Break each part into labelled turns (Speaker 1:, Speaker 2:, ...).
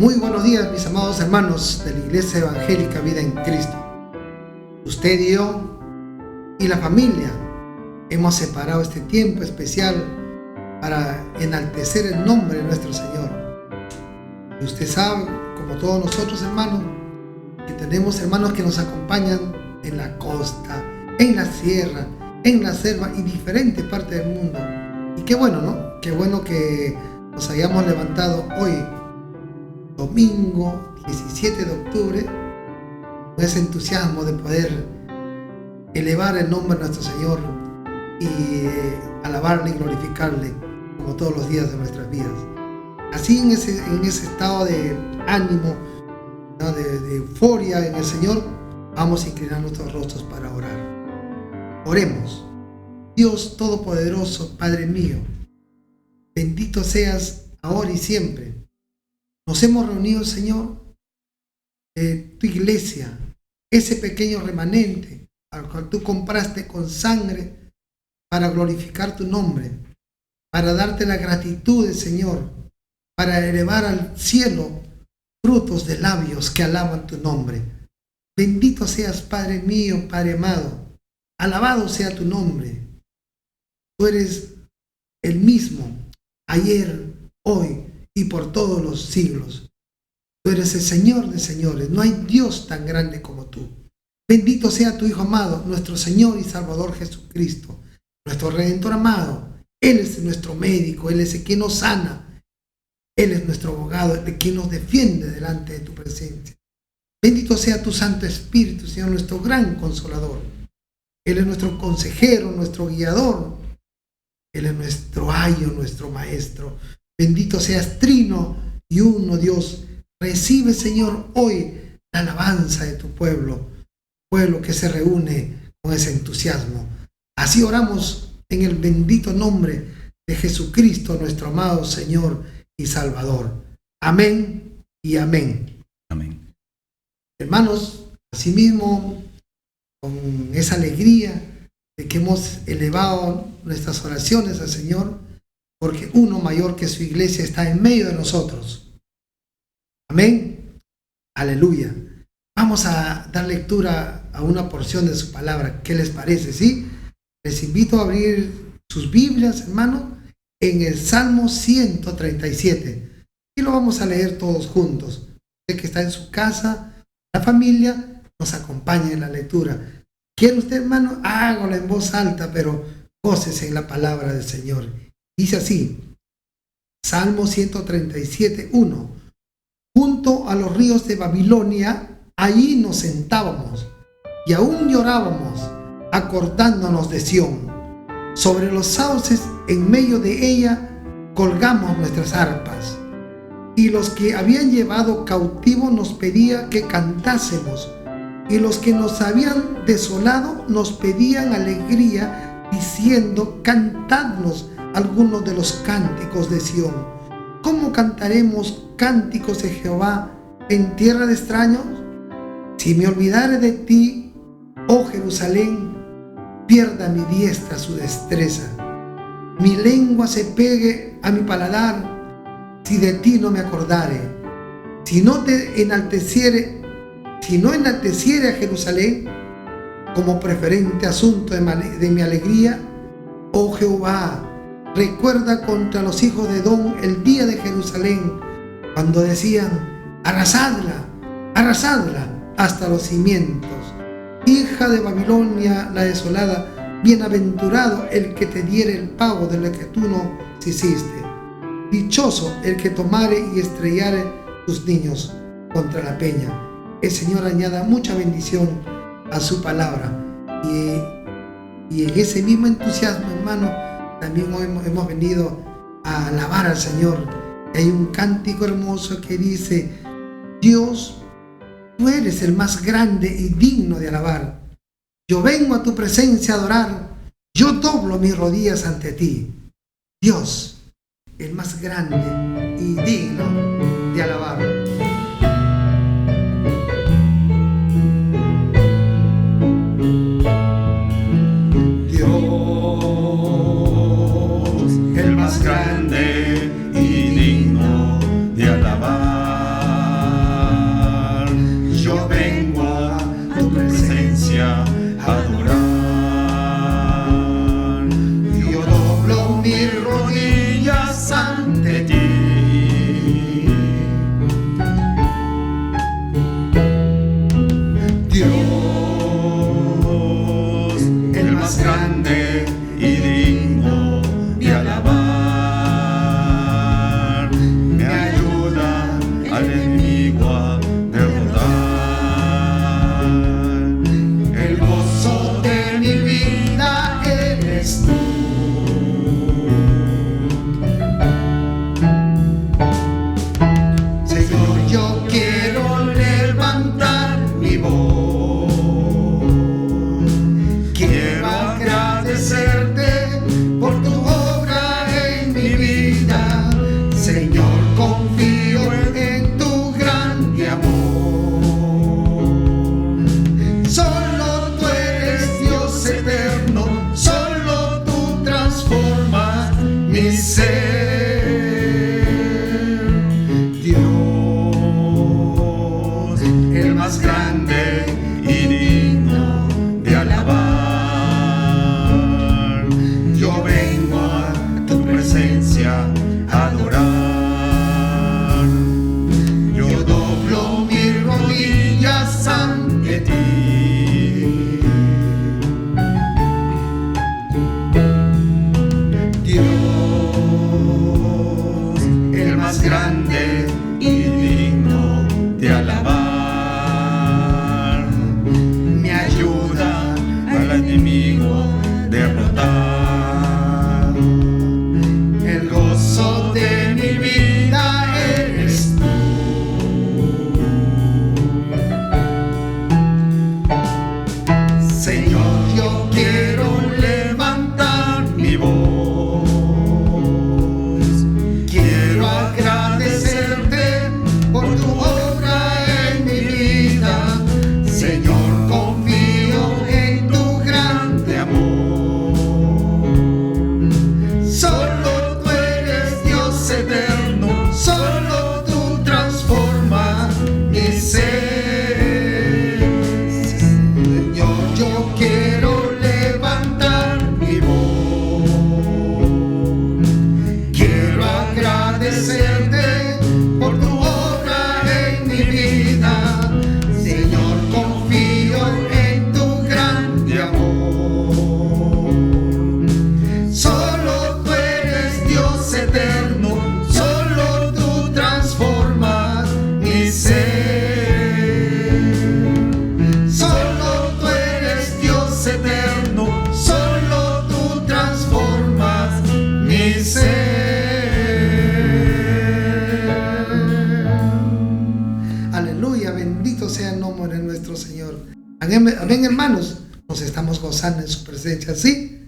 Speaker 1: Muy buenos días, mis amados hermanos de la Iglesia Evangélica Vida en Cristo. Usted y yo y la familia hemos separado este tiempo especial para enaltecer el nombre de nuestro Señor. Y usted sabe, como todos nosotros hermanos, que tenemos hermanos que nos acompañan en la costa, en la sierra, en la selva y diferentes partes del mundo. Y qué bueno, ¿no? Qué bueno que nos hayamos levantado hoy, domingo 17 de octubre, con ese entusiasmo de poder elevar el nombre de nuestro Señor y alabarle y glorificarle como todos los días de nuestras vidas. Así en ese estado de ánimo, ¿no? de euforia en el Señor, vamos a inclinar nuestros rostros para orar. Oremos. Dios Todopoderoso, Padre mío, bendito seas ahora y siempre. Nos hemos reunido, Señor, tu iglesia, ese pequeño remanente al cual tú compraste con sangre para glorificar tu nombre, para darte la gratitud, Señor, para elevar al cielo frutos de labios que alaban tu nombre. Bendito seas, Padre mío, Padre amado, alabado sea tu nombre. Tú eres el mismo, ayer, hoy y por todos los siglos. Tú eres el Señor de señores, no hay Dios tan grande como tú. Bendito sea tu Hijo amado, nuestro Señor y Salvador Jesucristo, nuestro Redentor amado. Él es nuestro médico, Él es el que nos sana, Él es nuestro abogado, el que nos defiende delante de tu presencia. Bendito sea tu Santo Espíritu, Señor, nuestro gran consolador. Él es nuestro consejero, nuestro guiador. Él es nuestro ayo, nuestro maestro. Bendito seas Trino y uno Dios. Recibe, Señor, hoy la alabanza de tu pueblo que se reúne con ese entusiasmo. Así oramos en el bendito nombre de Jesucristo, nuestro amado Señor y Salvador. Amén y amén.
Speaker 2: Amén.
Speaker 1: Hermanos, asimismo, con esa alegría de que hemos elevado nuestras oraciones al Señor, porque uno mayor que su iglesia está en medio de nosotros. Amén. Aleluya. Vamos a dar lectura a una porción de su palabra. ¿Qué les parece? ¿Sí? Les invito a abrir sus Biblias, hermanos, en el Salmo 137. Y lo vamos a leer todos juntos. Usted que está en su casa, la familia, nos acompaña en la lectura. ¿Quiere usted, hermano? Hágalo en voz alta, pero gócese en la palabra del Señor. Dice así, Salmo 137, 1. Junto a los ríos de Babilonia, allí nos sentábamos y aún llorábamos, acordándonos de Sión. Sobre los sauces, en medio de ella, colgamos nuestras arpas. Y los que habían llevado cautivo nos pedía que cantásemos, y los que nos habían desolado nos pedían alegría, diciendo, cantadnos algunos de los cánticos de Sión. ¿Cómo cantaremos cánticos de Jehová en tierra de extraños? Si me olvidare de ti, oh Jerusalén, pierda mi diestra su destreza. Mi lengua se pegue a mi paladar, si de ti no me acordare. Si no enalteciere a Jerusalén como preferente asunto de mi alegría, oh Jehová, recuerda contra los hijos de Edom el día de Jerusalén, cuando decían, arrasadla, arrasadla hasta los cimientos. Hija de Babilonia la desolada, bienaventurado el que te diere el pago de lo que tú no hiciste. Dichoso el que tomare y estrellare tus niños contra la peña. El Señor añada mucha bendición a su palabra. Y en ese mismo entusiasmo, hermano, también hoy hemos venido a alabar al Señor. Hay un cántico hermoso que dice, Dios, tú eres el más grande y digno de alabar. Yo vengo a tu presencia a adorar. Yo doblo mis rodillas ante ti. Dios, el más grande y digno de alabar.
Speaker 2: Dios, el más grande y digno de alabar. ante ti. Dios, el más grande y digno de alabar, me ayuda al enemigo a derrotar. El gozo de mi vida eres tú. Señor, yo quiero levantar mi voz. Quiero agradecerte por tu obra en mi vida. Señor, confío en tu grande amor. Solo tú eres Dios eterno, solo tú transformas mi ser. Dios, el más grande y digno de alabar, yo vengo a tu presencia a adorar. Yo doblo mis rodillas ante ti. Dios, el más grande y digno de alabar, me ayuda al enemigo derrotar. El gozo de mi vida eres tú. Señor, yo quiero levantar mi voz. Quiero agradecerte por tu obra en mi vida. Señor, confío en tu grande amor. Solo tú eres Dios eterno, solo tú transformas mi ser. Señor, yo quiero levantar mi voz. Quiero agradecerte por tu obra en mi vida. Señor, confío en tu grande amor. Solo tú eres Dios eterno, solo tú transformas mi ser. Solo tú eres Dios eterno, solo tú transformas mi ser.
Speaker 1: Aleluya, bendito sea el nombre de nuestro Señor. Amén, amén, hermanos. Nos estamos gozando en su presencia, ¿sí?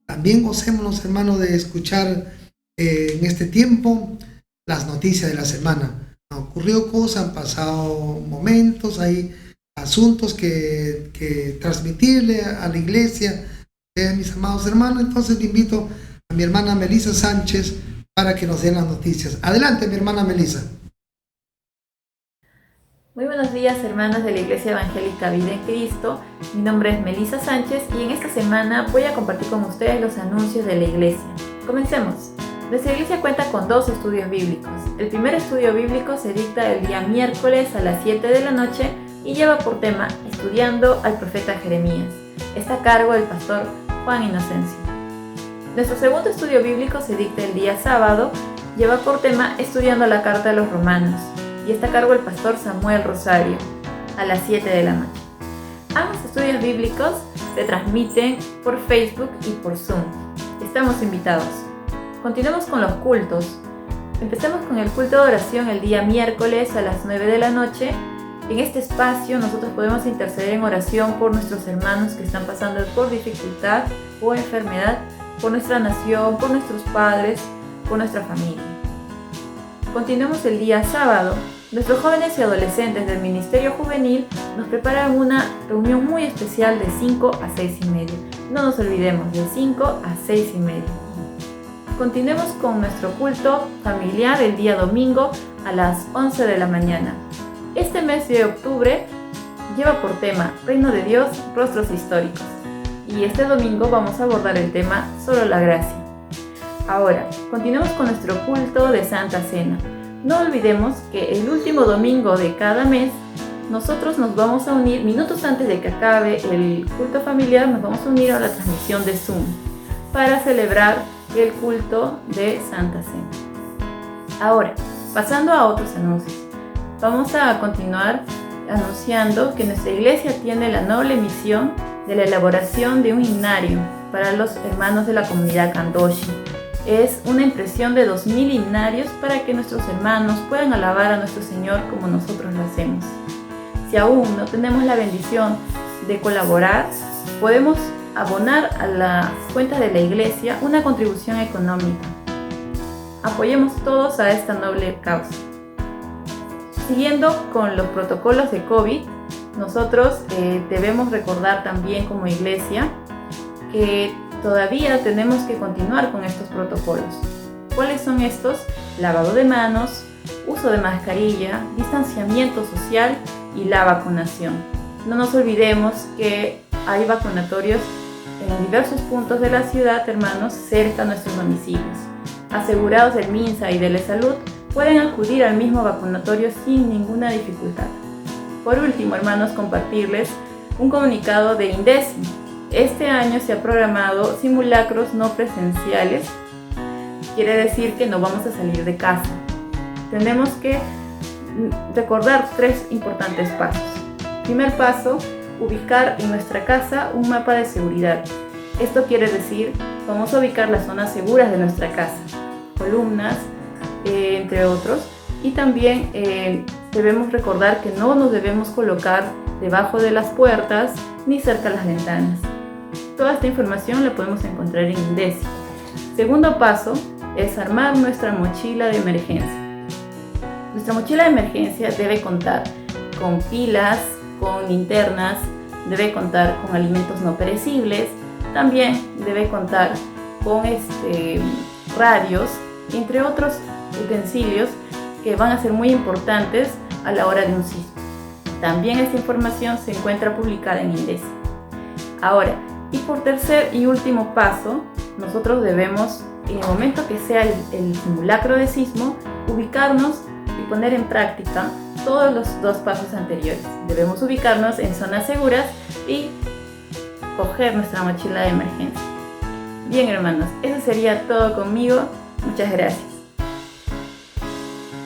Speaker 1: También gocémonos, hermanos, de escuchar en este tiempo las noticias de la semana. Han ocurrido cosas, han pasado momentos, hay asuntos que transmitirle a la iglesia, mis amados hermanos. Entonces le invito a mi hermana Melisa Sánchez para que nos dé las noticias. Adelante, mi hermana Melisa.
Speaker 3: Muy buenos días, hermanos de la Iglesia Evangélica Vida en Cristo. Mi nombre es Melisa Sánchez y en esta semana voy a compartir con ustedes los anuncios de la iglesia. Comencemos. Nuestra iglesia cuenta con 2 estudios bíblicos. El primer estudio bíblico se dicta el día miércoles a las 7 de la noche y lleva por tema Estudiando al profeta Jeremías. Está a cargo del pastor Juan Inocencio. Nuestro segundo estudio bíblico se dicta el día sábado, lleva por tema Estudiando la carta a los romanos y está a cargo el pastor Samuel Rosario a las 7 de la noche. Ambos estudios bíblicos se transmiten por Facebook y por Zoom. Estamos invitados. Continuemos con los cultos. Empecemos con el culto de oración el día miércoles a las 9 de la noche. En este espacio nosotros podemos interceder en oración por nuestros hermanos que están pasando por dificultad o enfermedad, por nuestra nación, por nuestros padres, por nuestra familia. Continuemos el día sábado. Nuestros jóvenes y adolescentes del Ministerio Juvenil nos preparan una reunión muy especial de 5 a 6:30. No nos olvidemos, de 5 a 6:30. Continuemos con nuestro culto familiar el día domingo a las 11 de la mañana. Este mes de octubre lleva por tema Reino de Dios, Rostros Históricos. Y este domingo vamos a abordar el tema Solo la Gracia. Ahora, continuemos con nuestro culto de Santa Cena. No olvidemos que el último domingo de cada mes nosotros nos vamos a unir, minutos antes de que acabe el culto familiar, nos vamos a unir a la transmisión de Zoom para celebrar el culto de Santa Cena. Ahora, pasando a otros anuncios, vamos a continuar anunciando que nuestra iglesia tiene la noble misión de la elaboración de un himnario para los hermanos de la comunidad Kandoshi. Es una impresión de 2000 himnarios para que nuestros hermanos puedan alabar a nuestro Señor como nosotros lo hacemos. Si aún no tenemos la bendición de colaborar, podemos abonar a las cuentas de la iglesia una contribución económica. Apoyemos todos a esta noble causa. Siguiendo con los protocolos de COVID, nosotros debemos recordar también como iglesia que todavía tenemos que continuar con estos protocolos. ¿Cuáles son estos? Lavado de manos, uso de mascarilla, distanciamiento social y la vacunación. No nos olvidemos que hay vacunatorios en diversos puntos de la ciudad, hermanos, cerca a nuestros domicilios. Asegurados del MINSA y de la Salud, pueden acudir al mismo vacunatorio sin ninguna dificultad. Por último, hermanos, compartirles un comunicado de INDECI. Este año se ha programado simulacros no presenciales. Quiere decir que no vamos a salir de casa. Tenemos que recordar 3 importantes pasos. Primer paso, ubicar en nuestra casa un mapa de seguridad. Esto quiere decir, vamos a ubicar las zonas seguras de nuestra casa, columnas, entre otros. Y también debemos recordar que no nos debemos colocar debajo de las puertas ni cerca de las ventanas. Toda esta información la podemos encontrar en INDECI. Segundo paso es armar nuestra mochila de emergencia. Nuestra mochila de emergencia debe contar con pilas, con linternas, debe contar con alimentos no perecibles, también debe contar con radios, entre otros utensilios que van a ser muy importantes a la hora de un sismo. También esta información se encuentra publicada en INDECI. Ahora, y por tercer y último paso, nosotros debemos, en el momento que sea el simulacro de sismo, ubicarnos y poner en práctica todos los 2 pasos anteriores. Debemos ubicarnos en zonas seguras y coger nuestra mochila de emergencia. Bien, hermanos, eso sería todo conmigo. Muchas gracias.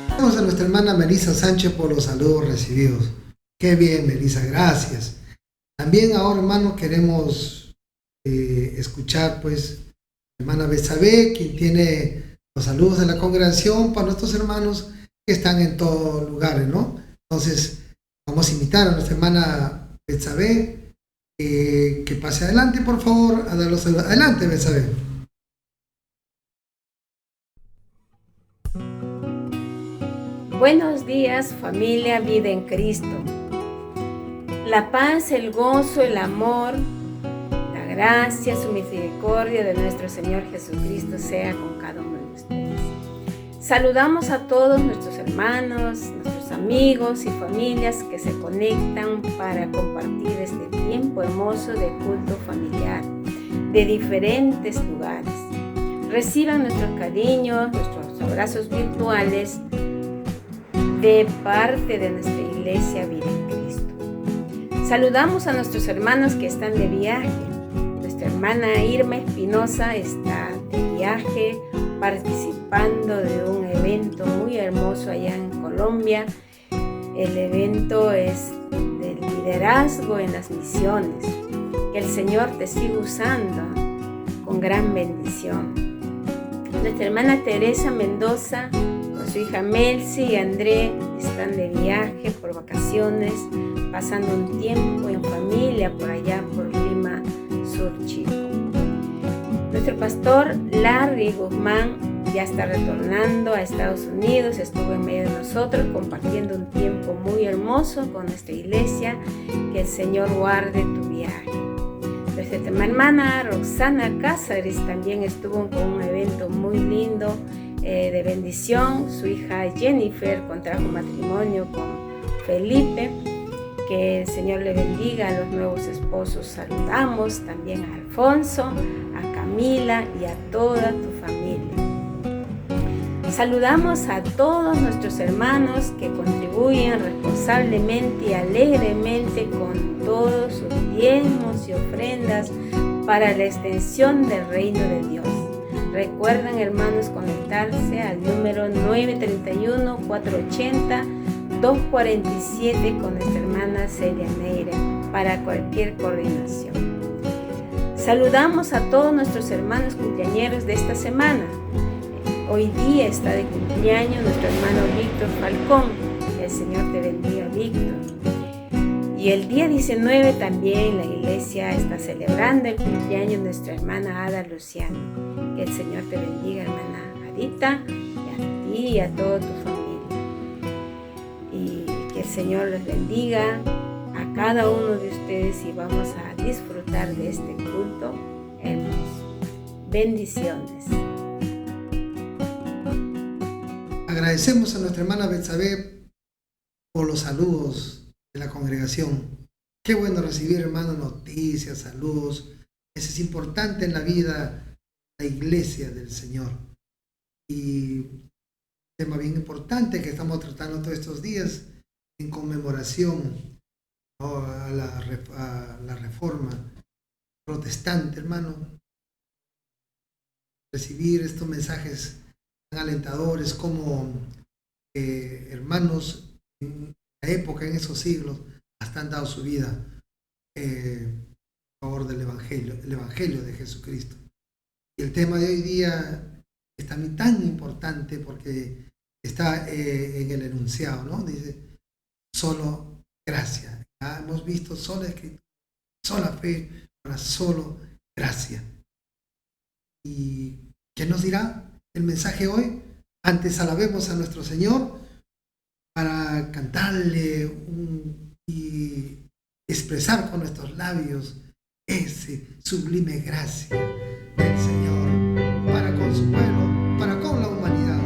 Speaker 1: Gracias a nuestra hermana Melisa Sánchez por los saludos recibidos. Qué bien, Melisa, gracias. También ahora, hermanos, queremos escuchar pues hermana Betsabe, quien tiene los saludos de la congregación para nuestros hermanos que están en todos lugares, ¿no? Entonces vamos a invitar a nuestra hermana Betsabe que pase adelante, por favor, a dar los saludos. Adelante, Betsabe.
Speaker 4: Buenos días, familia Vida en Cristo. La paz, el gozo, el amor, la gracia, su misericordia de nuestro Señor Jesucristo sea con cada uno de ustedes. Saludamos a todos nuestros hermanos, nuestros amigos y familias que se conectan para compartir este tiempo hermoso de culto familiar de diferentes lugares. Reciban nuestros cariños, nuestros abrazos virtuales de parte de nuestra Iglesia Vida en Cristo. Saludamos a nuestros hermanos que están de viaje. Nuestra hermana Irma Espinosa está de viaje participando de un evento muy hermoso allá en Colombia. El evento es del liderazgo en las misiones. Que el Señor te siga usando con gran bendición. Nuestra hermana Teresa Mendoza con su hija Melcy y André están de viaje por vacaciones, pasando un tiempo en familia por allá por Lima Sur Chico. Nuestro pastor Larry Guzmán ya está retornando a Estados Unidos, estuvo en medio de nosotros compartiendo un tiempo muy hermoso con nuestra iglesia. Que el Señor guarde tu viaje. Nuestra hermana Roxana Cázares también estuvo con un evento muy lindo de bendición. Su hija Jennifer contrajo matrimonio con Felipe. Que el Señor le bendiga a los nuevos esposos. Saludamos también a Alfonso, a Camila y a toda tu familia. Saludamos a todos nuestros hermanos que contribuyen responsablemente y alegremente con todos sus diezmos y ofrendas para la extensión del reino de Dios. Recuerden, hermanos, conectarse al número 931-480-247 con nuestra hermana Celia Neira para cualquier coordinación. Saludamos a todos nuestros hermanos cumpleañeros de esta semana. Hoy día está de cumpleaños nuestro hermano Víctor Falcón. Que el Señor te bendiga, Víctor. Y el día 19 también la iglesia está celebrando el cumpleaños de nuestra hermana Ada Luciano. Que el Señor te bendiga, hermana Adita, y a ti y a toda tu familia. Y que el Señor les bendiga a cada uno de ustedes y vamos a disfrutar de este culto hermoso. Bendiciones.
Speaker 1: Agradecemos a nuestra hermana Betsabé por los saludos de la congregación. Qué bueno recibir, hermano, noticias, saludos. Eso es importante en la vida de la iglesia del Señor. Y un tema bien importante que estamos tratando todos estos días en conmemoración, ¿no?, a la reforma protestante, hermano. Recibir estos mensajes alentadores como hermanos en la época, en esos siglos, hasta han dado su vida en favor del Evangelio, el Evangelio de Jesucristo. Y el tema de hoy día es también tan importante porque está en el enunciado, ¿no? Dice, solo gracia. Ya hemos visto sola escritura, sola fe, ahora solo gracia. ¿Y qué nos dirá el mensaje hoy? Antes alabemos a nuestro Señor para cantarle y expresar con nuestros labios ese sublime gracia del Señor para con su pueblo, para con la humanidad.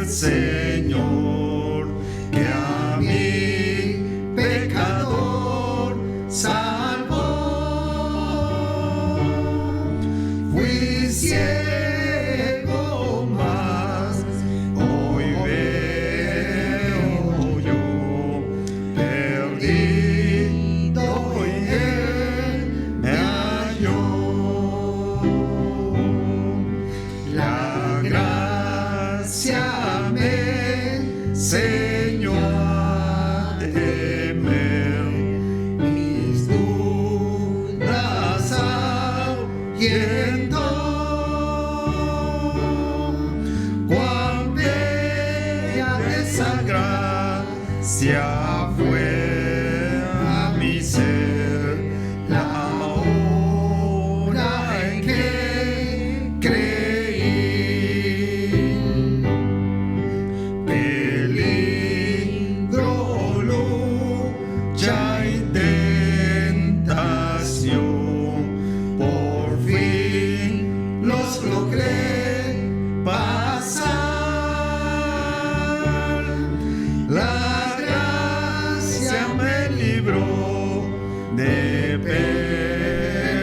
Speaker 2: Señor, que a mí, pecador, salvó. Fui ciego, mas hoy veo yo, perdido y él me halló. La gracia Señor, temer mis dudas ahuyentó. Cuán bella esa gracia fue a mi ser, la hora en que creí. La gracia me libró de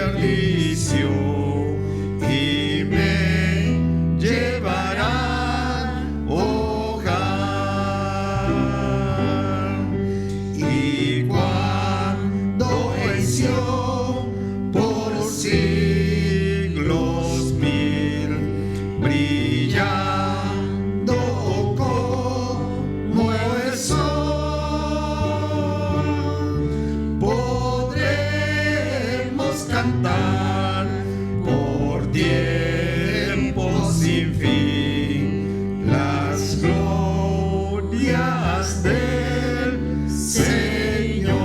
Speaker 2: perdición y me llevará al hogar. Y cuando en Sion por siglos mil brillando como el sol, podremos cantar por tiempos sin fin las glorias del Señor.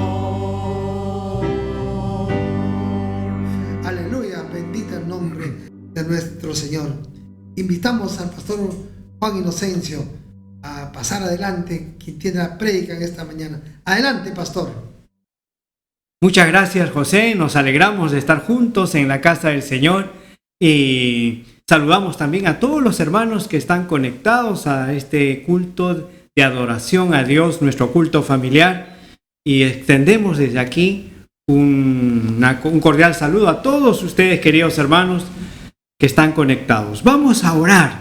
Speaker 1: Aleluya, bendito el nombre de nuestro Señor. Invitamos al pastor Juan Inocencio a pasar adelante, quien tiene la prédica en esta mañana. Adelante, pastor.
Speaker 5: Muchas gracias, José. Nos alegramos de estar juntos en la casa del Señor y Saludamos también a todos los hermanos que están conectados a este culto de adoración a Dios, nuestro culto familiar, y extendemos desde aquí un cordial saludo a todos ustedes, queridos hermanos, que están conectados. Vamos a orar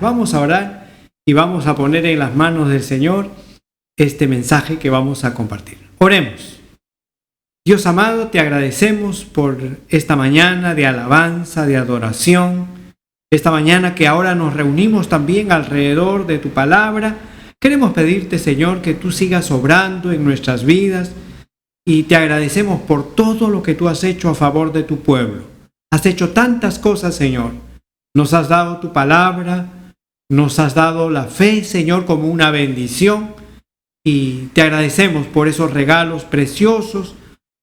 Speaker 5: y vamos a poner en las manos del Señor este mensaje que vamos a compartir. Oremos. Dios amado, te agradecemos por esta mañana de alabanza, de adoración, esta mañana que ahora nos reunimos también alrededor de tu palabra. Queremos pedirte, Señor, que tú sigas obrando en nuestras vidas y te agradecemos por todo lo que tú has hecho a favor de tu pueblo. Has hecho tantas cosas, Señor. Nos has dado tu palabra, nos has dado la fe, Señor, como una bendición, y te agradecemos por esos regalos preciosos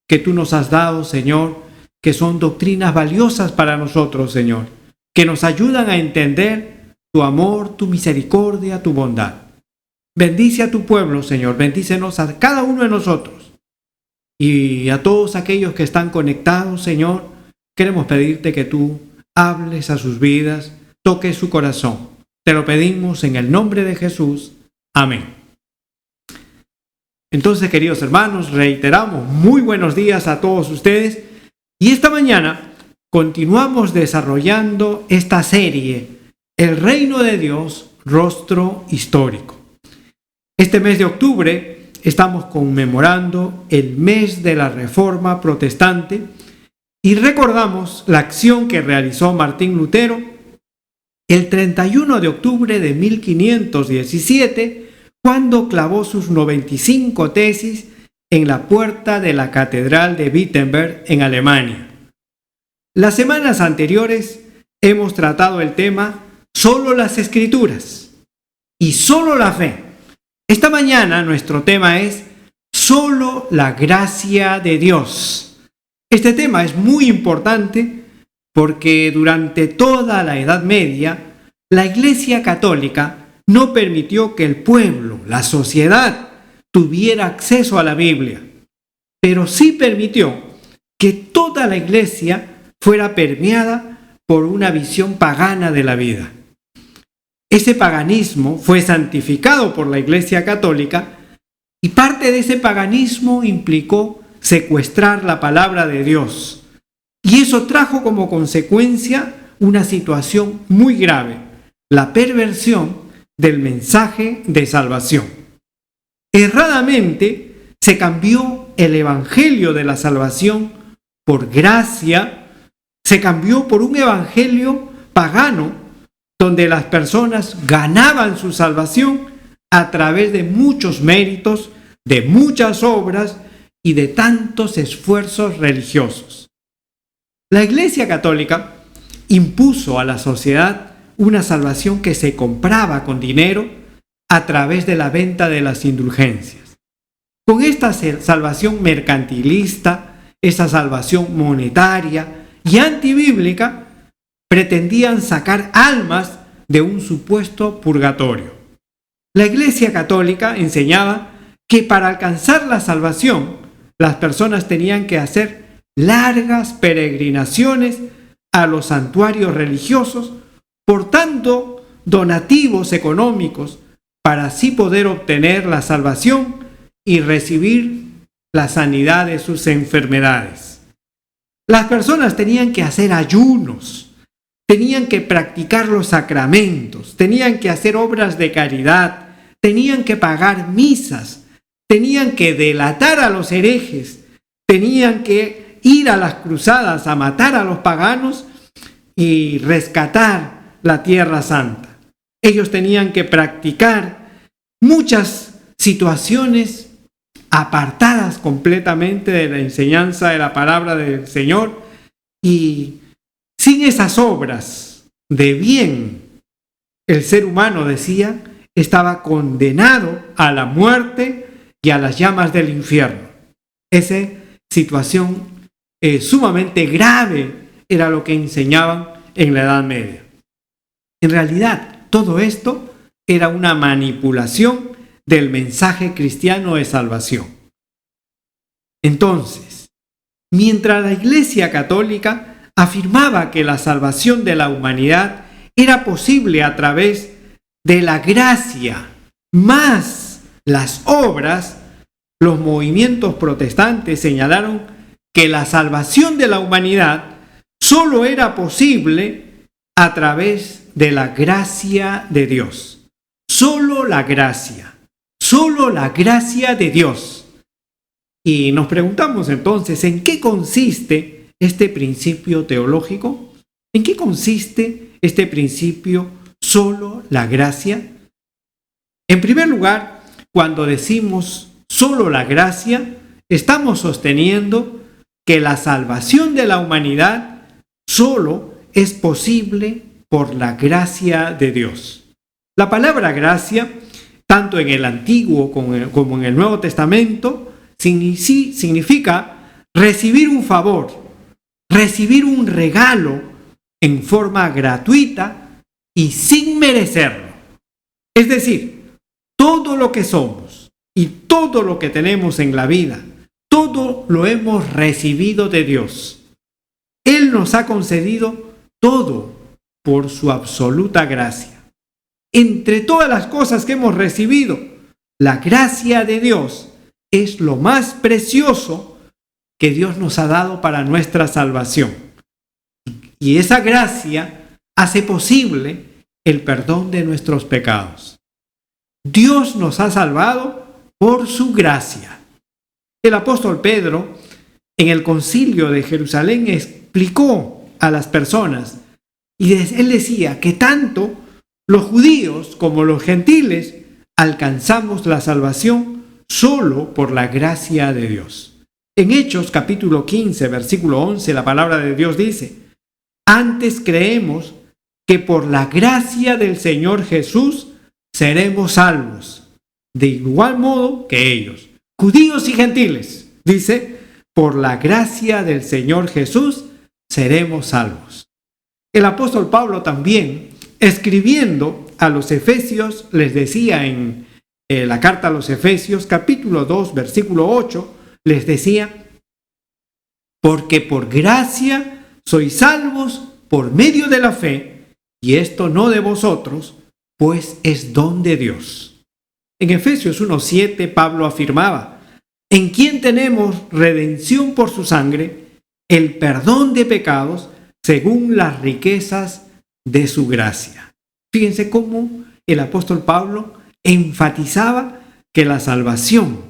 Speaker 5: que tú nos has dado, Señor, que son doctrinas valiosas para nosotros, Señor, que nos ayudan a entender tu amor, tu misericordia, tu bondad. Bendice a tu pueblo, Señor, bendícenos a cada uno de nosotros y a todos aquellos que están conectados, Señor. Queremos pedirte que tú hables a sus vidas, toques su corazón. Te lo pedimos en el nombre de Jesús. Amén. Entonces, queridos hermanos, reiteramos muy buenos días a todos ustedes y esta mañana continuamos desarrollando esta serie, El Reino de Dios, Rostro Histórico. Este mes de octubre estamos conmemorando el mes de la Reforma Protestante y recordamos la acción que realizó Martín Lutero el 31 de octubre de 1517, cuando clavó sus 95 tesis en la puerta de la Catedral de Wittenberg en Alemania. Las semanas anteriores hemos tratado el tema solo las Escrituras y solo la fe. Esta mañana nuestro tema es solo la gracia de Dios. Este tema es muy importante porque durante toda la Edad Media la Iglesia Católica no permitió que el pueblo, la sociedad, tuviera acceso a la Biblia, pero sí permitió que toda la Iglesia fuera permeada por una visión pagana de la vida. Ese paganismo fue santificado por la Iglesia Católica y parte de ese paganismo implicó secuestrar la palabra de Dios. Y eso trajo como consecuencia una situación muy grave, la perversión del mensaje de salvación. Erradamente se cambió el evangelio de la salvación por gracia, se cambió por un evangelio pagano donde las personas ganaban su salvación a través de muchos méritos, de muchas obras y de tantos esfuerzos religiosos. La Iglesia Católica impuso a la sociedad una salvación que se compraba con dinero a través de la venta de las indulgencias. Con esta salvación mercantilista, esa salvación monetaria y antibíblica, pretendían sacar almas de un supuesto purgatorio. La Iglesia Católica enseñaba que para alcanzar la salvación, las personas tenían que hacer largas peregrinaciones a los santuarios religiosos, portando donativos económicos para así poder obtener la salvación y recibir la sanidad de sus enfermedades. Las personas tenían que hacer ayunos, tenían que practicar los sacramentos, tenían que hacer obras de caridad, tenían que pagar misas, tenían que delatar a los herejes, tenían que ir a las cruzadas a matar a los paganos y rescatar la Tierra Santa. Ellos tenían que practicar muchas situaciones apartadas completamente de la enseñanza de la palabra del Señor, y sin esas obras de bien, el ser humano, decía, estaba condenado a la muerte y a las llamas del infierno. Esa situación sumamente grave era lo que enseñaban en la Edad Media. En realidad, todo esto era una manipulación del mensaje cristiano de salvación. Entonces, mientras la Iglesia Católica afirmaba que la salvación de la humanidad era posible a través de la gracia, más las obras. Los movimientos protestantes señalaron que la salvación de la humanidad solo era posible a través de la gracia de Dios. Solo la gracia de Dios. Y nos preguntamos entonces, ¿en qué consiste este principio teológico? ¿En qué consiste este principio solo la gracia? En primer lugar, cuando decimos solo la gracia, estamos sosteniendo que la salvación de la humanidad solo es posible por la gracia de Dios. La palabra gracia, tanto en el Antiguo como en el Nuevo Testamento, significa recibir un favor, recibir un regalo en forma gratuita y sin merecerlo. Es decir, todo lo que somos y todo lo que tenemos en la vida, todo lo hemos recibido de Dios. Él nos ha concedido todo por su absoluta gracia. Entre todas las cosas que hemos recibido, la gracia de Dios es lo más precioso que Dios nos ha dado para nuestra salvación. Y esa gracia hace posible el perdón de nuestros pecados. Dios nos ha salvado por su gracia. El apóstol Pedro, en el concilio de Jerusalén, explicó a las personas, y él decía que tanto los judíos como los gentiles alcanzamos la salvación solo por la gracia de Dios. En Hechos capítulo 15, versículo 11, la palabra de Dios dice: antes creemos que por la gracia del Señor Jesús seremos salvos, de igual modo que ellos, judíos y gentiles. Dice, por la gracia del Señor Jesús seremos salvos. El apóstol Pablo también, escribiendo a los Efesios, les decía en la carta a los Efesios, capítulo 2, versículo 8, les decía: porque por gracia sois salvos por medio de la fe, y esto no de vosotros, pues es don de Dios. En Efesios 1:7, Pablo afirmaba: en quien tenemos redención por su sangre, el perdón de pecados, según las riquezas de su gracia. Fíjense cómo el apóstol Pablo enfatizaba que la salvación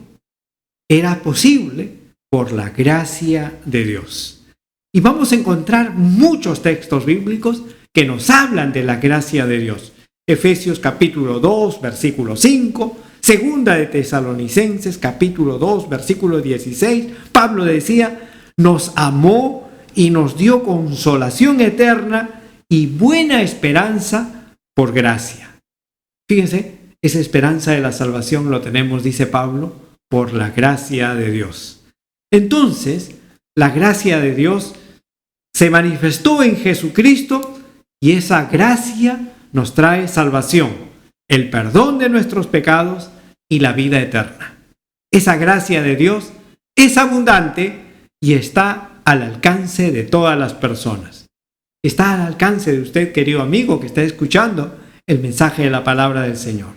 Speaker 5: era posible por la gracia de Dios. Y vamos a encontrar muchos textos bíblicos que nos hablan de la gracia de Dios. Efesios capítulo 2, versículo 5, segunda de Tesalonicenses capítulo 2, versículo 16, Pablo decía: nos amó y nos dio consolación eterna y buena esperanza por gracia. Fíjense, esa esperanza de la salvación lo tenemos, dice Pablo, por la gracia de Dios. Entonces, la gracia de Dios se manifestó en Jesucristo y esa gracia nos trae salvación, el perdón de nuestros pecados y la vida eterna. Esa gracia de Dios es abundante y está al alcance de todas las personas. Está al alcance de usted, querido amigo, que está escuchando el mensaje de la palabra del Señor.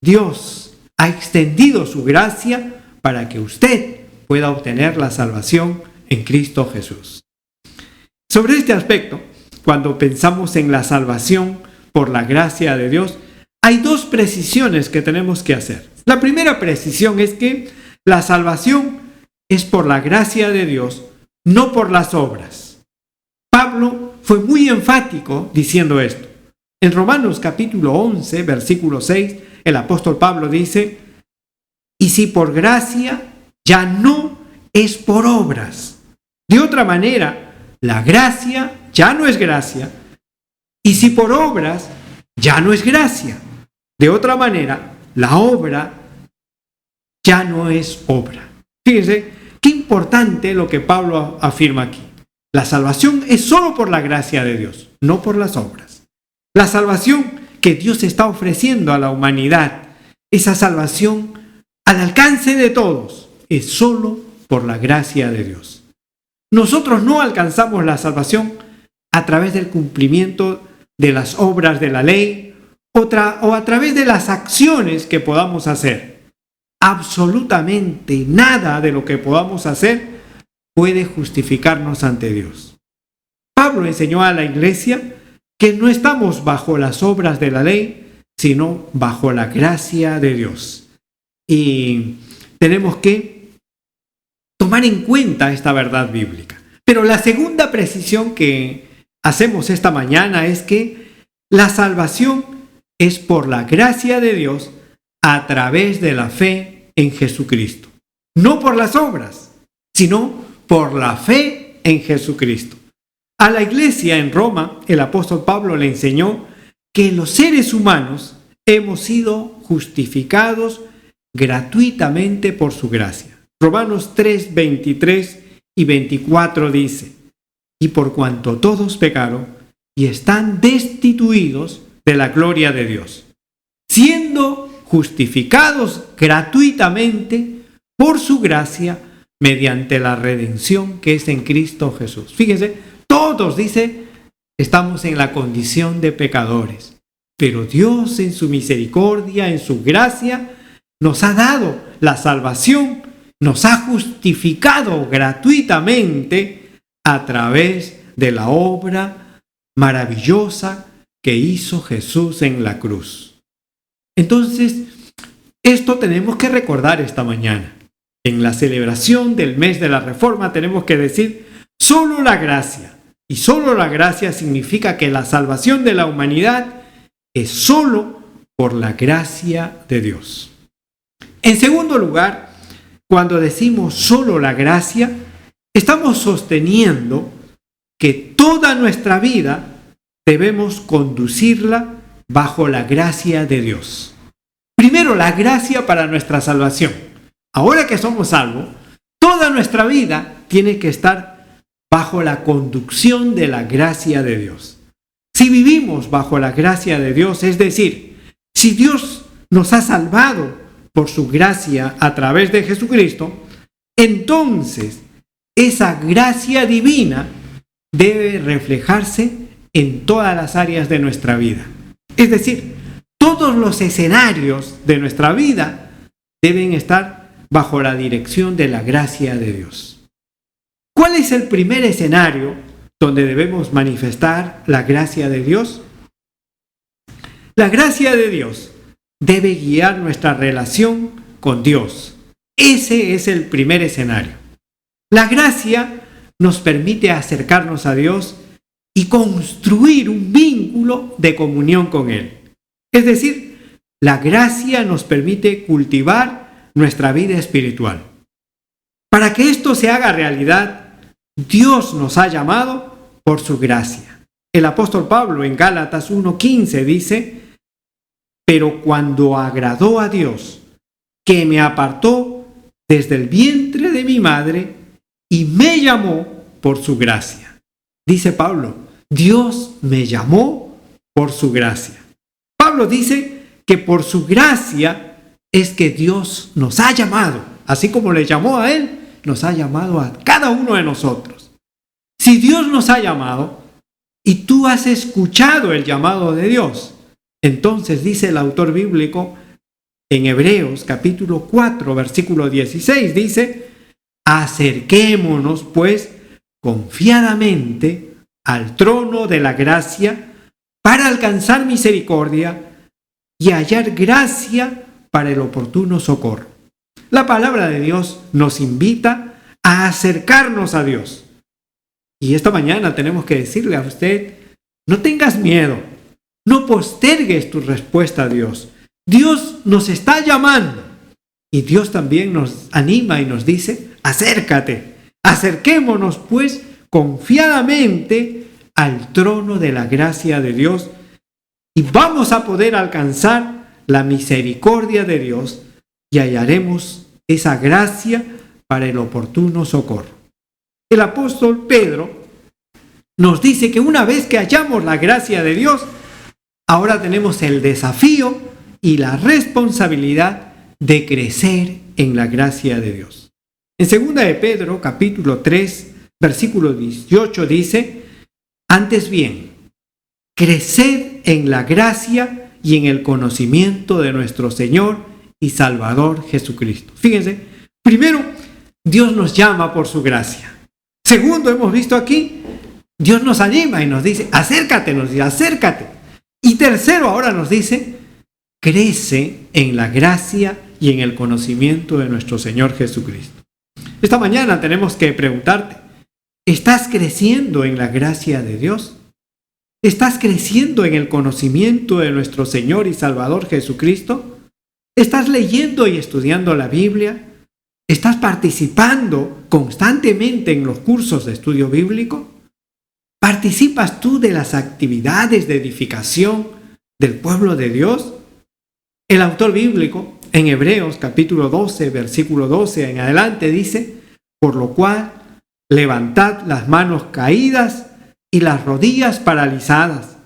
Speaker 5: Dios ha extendido su gracia para que usted pueda obtener la salvación en Cristo Jesús. Sobre este aspecto, cuando pensamos en la salvación por la gracia de Dios, hay dos precisiones que tenemos que hacer. La primera precisión es que la salvación es por la gracia de Dios, no por las obras. Pablo fue muy enfático diciendo esto. En Romanos capítulo 11, versículo 6, el apóstol Pablo dice: y si por gracia, ya no es por obras. De otra manera, la gracia ya no es gracia, y si por obras, ya no es gracia. De otra manera, la obra ya no es obra. Fíjense, qué importante lo que Pablo afirma aquí. La salvación es solo por la gracia de Dios, no por las obras. La salvación que Dios está ofreciendo a la humanidad, esa salvación al alcance de todos, es solo por la gracia de Dios. Nosotros no alcanzamos la salvación a través del cumplimiento de las obras de la ley o a través de las acciones que podamos hacer. Absolutamente nada de lo que podamos hacer puede justificarnos ante Dios. Pablo enseñó a la iglesia que no estamos bajo las obras de la ley, sino bajo la gracia de Dios. Y tenemos que tomar en cuenta esta verdad bíblica. Pero la segunda precisión que hacemos esta mañana es que la salvación es por la gracia de Dios a través de la fe en Jesucristo. No por las obras, sino por la fe en Jesucristo. A la iglesia en Roma, el apóstol Pablo le enseñó que los seres humanos hemos sido justificados gratuitamente por su gracia. Romanos 3, 23 y 24 dice: y por cuanto todos pecaron y están destituidos de la gloria de Dios, siendo justificados gratuitamente por su gracia mediante la redención que es en Cristo Jesús. Fíjense, todos, dice, estamos en la condición de pecadores, pero Dios en su misericordia, en su gracia, nos ha dado la salvación, nos ha justificado gratuitamente a través de la obra maravillosa que hizo Jesús en la cruz. Entonces, esto tenemos que recordar esta mañana. En la celebración del mes de la Reforma tenemos que decir solo la gracia. Y solo la gracia significa que la salvación de la humanidad es solo por la gracia de Dios. En segundo lugar, cuando decimos solo la gracia, estamos sosteniendo que toda nuestra vida debemos conducirla bajo la gracia de Dios. Primero, la gracia para nuestra salvación. Ahora que somos salvos, toda nuestra vida tiene que estar bajo la conducción de la gracia de Dios. Si vivimos bajo la gracia de Dios, es decir, si Dios nos ha salvado por su gracia a través de Jesucristo, entonces esa gracia divina debe reflejarse en todas las áreas de nuestra vida. Es decir, todos los escenarios de nuestra vida deben estar bajo la dirección de la gracia de Dios. ¿Cuál es el primer escenario donde debemos manifestar la gracia de Dios? La gracia de Dios debe guiar nuestra relación con Dios. Ese es el primer escenario. La gracia nos permite acercarnos a Dios y construir un vínculo de comunión con Él. Es decir, la gracia nos permite cultivar nuestra vida espiritual. Para que esto se haga realidad, Dios nos ha llamado por su gracia. El apóstol Pablo en Gálatas 1:15 dice: pero cuando agradó a Dios, que me apartó desde el vientre de mi madre y me llamó por su gracia. Dice Pablo, Dios me llamó por su gracia. Pablo dice que por su gracia es que Dios nos ha llamado, así como le llamó a él, nos ha llamado a cada uno de nosotros. Si Dios nos ha llamado y tú has escuchado el llamado de Dios, entonces dice el autor bíblico en Hebreos capítulo 4 versículo 16, dice: acerquémonos pues confiadamente al trono de la gracia para alcanzar misericordia y hallar gracia para el oportuno socorro. La palabra de Dios nos invita a acercarnos a Dios. Y esta mañana tenemos que decirle a usted: no tengas miedo, no postergues tu respuesta a Dios. Dios nos está llamando y Dios también nos anima y nos dice: acércate, acerquémonos pues confiadamente al trono de la gracia de Dios y vamos a poder alcanzar la misericordia de Dios y hallaremos esa gracia para el oportuno socorro. El apóstol Pedro nos dice que una vez que hallamos la gracia de Dios, ahora tenemos el desafío y la responsabilidad de crecer en la gracia de Dios. En 2 de Pedro, capítulo 3, versículo 18 dice: antes bien, creced en la gracia y en el conocimiento de nuestro Señor y Salvador Jesucristo. Fíjense, primero, Dios nos llama por su gracia. Segundo, hemos visto aquí, Dios nos anima y nos dice, acércate, nos dice, acércate. Y tercero, ahora nos dice, crece en la gracia y en el conocimiento de nuestro Señor Jesucristo. Esta mañana tenemos que preguntarte, ¿estás creciendo en la gracia de Dios? ¿Estás creciendo en el conocimiento de nuestro Señor y Salvador Jesucristo? ¿Estás leyendo y estudiando la Biblia? ¿Estás participando constantemente en los cursos de estudio bíblico? ¿Participas tú de las actividades de edificación del pueblo de Dios? El autor bíblico, en Hebreos capítulo 12, versículo 12 en adelante, dice, por lo cual, levantad las manos caídas y las rodillas paralizadas,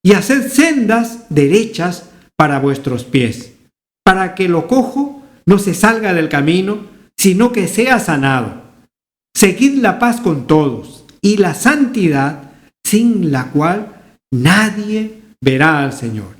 Speaker 5: y haced sendas derechas para vuestros pies, para que lo cojo no se salga del camino, sino que sea sanado. Seguid la paz con todos, y la santidad, sin la cual nadie verá al Señor.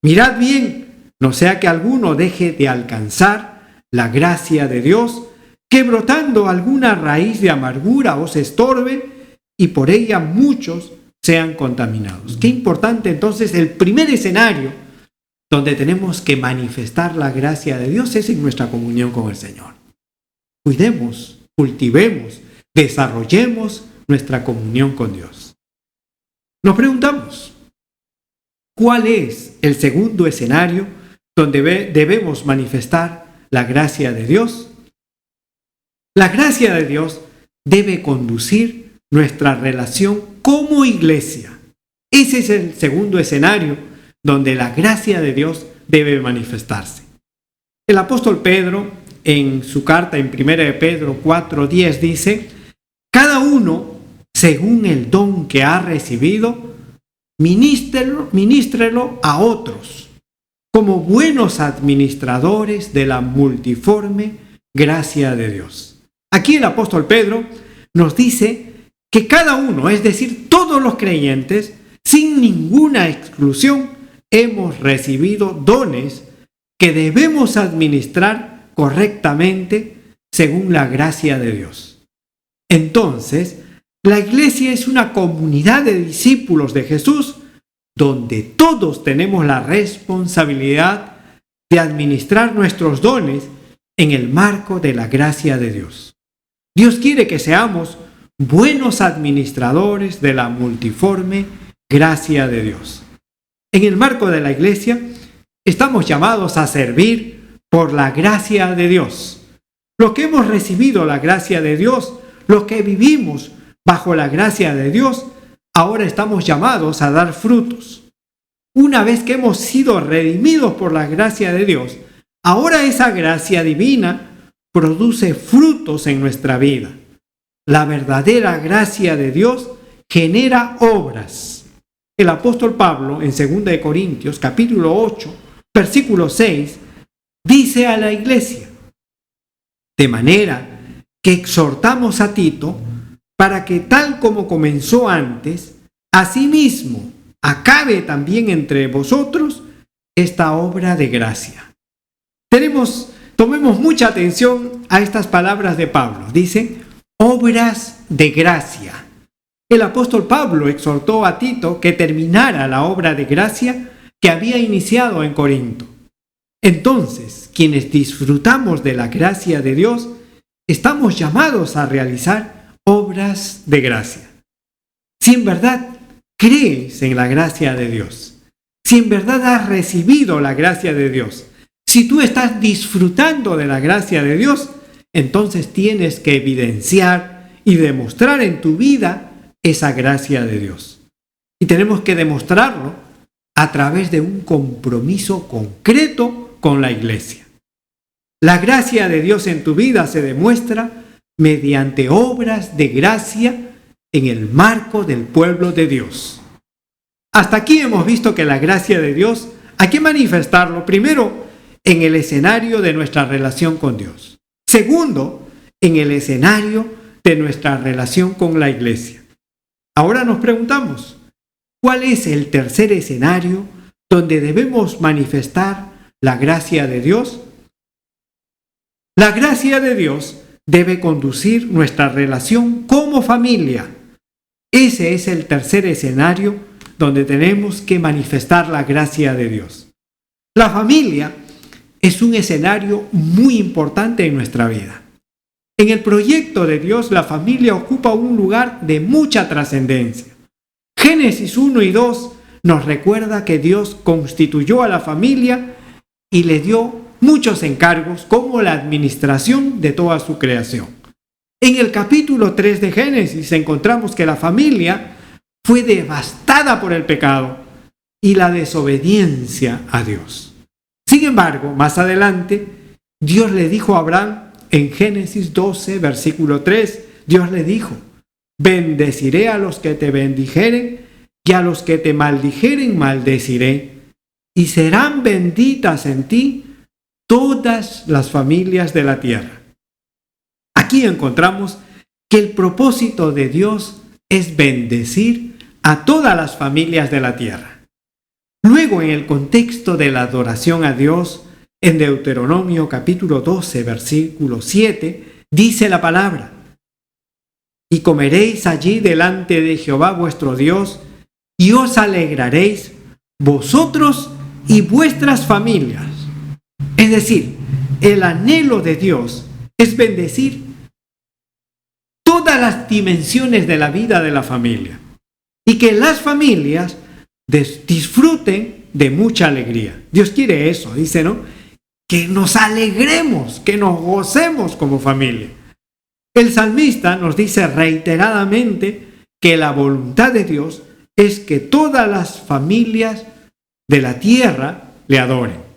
Speaker 5: Mirad bien, no sea que alguno deje de alcanzar la gracia de Dios, que brotando alguna raíz de amargura os estorbe, y por ella muchos sean contaminados. Qué importante entonces, el primer escenario donde tenemos que manifestar la gracia de Dios es en nuestra comunión con el Señor. Cuidemos, cultivemos, desarrollemos nuestra comunión con Dios. Nos preguntamos, ¿cuál es el segundo escenario donde debemos manifestar la gracia de Dios? La gracia de Dios debe conducir nuestra relación como iglesia. Ese es el segundo escenario donde la gracia de Dios debe manifestarse. El apóstol Pedro, en su carta en 1 Pedro 4:10, dice, cada uno, según el don que ha recibido, ministrelo a otros, como buenos administradores de la multiforme gracia de Dios. Aquí el apóstol Pedro nos dice que cada uno, es decir, todos los creyentes, sin ninguna exclusión, hemos recibido dones que debemos administrar correctamente según la gracia de Dios. Entonces, la iglesia es una comunidad de discípulos de Jesús donde todos tenemos la responsabilidad de administrar nuestros dones en el marco de la gracia de Dios. Dios quiere que seamos buenos administradores de la multiforme gracia de Dios. En el marco de la iglesia, estamos llamados a servir por la gracia de Dios. Los que hemos recibido la gracia de Dios, los que vivimos bajo la gracia de Dios, ahora estamos llamados a dar frutos. Una vez que hemos sido redimidos por la gracia de Dios, ahora esa gracia divina produce frutos en nuestra vida. La verdadera gracia de Dios genera obras. El apóstol Pablo, en 2 Corintios, capítulo 8, versículo 6, dice a la iglesia, de manera que exhortamos a Tito para que tal como comenzó antes, asimismo acabe también entre vosotros esta obra de gracia. Tomemos mucha atención a estas palabras de Pablo. Dice, obras de gracia. El apóstol Pablo exhortó a Tito que terminara la obra de gracia que había iniciado en Corinto. Entonces, quienes disfrutamos de la gracia de Dios, estamos llamados a realizar obras de gracia. Si en verdad crees en la gracia de Dios, si en verdad has recibido la gracia de Dios, si tú estás disfrutando de la gracia de Dios, entonces tienes que evidenciar y demostrar en tu vida esa gracia de Dios. Y tenemos que demostrarlo a través de un compromiso concreto con la iglesia. La gracia de Dios en tu vida se demuestra mediante obras de gracia en el marco del pueblo de Dios. Hasta aquí hemos visto que la gracia de Dios hay que manifestarlo primero en el escenario de nuestra relación con Dios. Segundo, en el escenario de nuestra relación con la iglesia. Ahora nos preguntamos, ¿cuál es el tercer escenario donde debemos manifestar la gracia de Dios? La gracia de Dios debe conducir nuestra relación como familia. Ese es el tercer escenario donde tenemos que manifestar la gracia de Dios. La familia es un escenario muy importante en nuestra vida. En el proyecto de Dios, la familia ocupa un lugar de mucha trascendencia. Génesis 1 y 2 nos recuerda que Dios constituyó a la familia y le dio muchos encargos como la administración de toda su creación. En el capítulo 3 de Génesis encontramos que la familia fue devastada por el pecado y la desobediencia a Dios. Sin embargo, más adelante, Dios le dijo a Abraham en Génesis 12, versículo 3, Dios le dijo: bendeciré a los que te bendijeren y a los que te maldijeren maldeciré, y serán benditas en ti todas las familias de la tierra. Aquí encontramos que el propósito de Dios es bendecir a todas las familias de la tierra. Luego, en el contexto de la adoración a Dios, en Deuteronomio capítulo 12, versículo 7, dice la palabra: y comeréis allí delante de Jehová vuestro Dios, y os alegraréis vosotros y vuestras familias. Es decir, el anhelo de Dios es bendecir todas las dimensiones de la vida de la familia y que las familias disfruten de mucha alegría. Dios quiere eso, dice, ¿no? Que nos alegremos, que nos gocemos como familia. El salmista nos dice reiteradamente que la voluntad de Dios es que todas las familias de la tierra le adoren.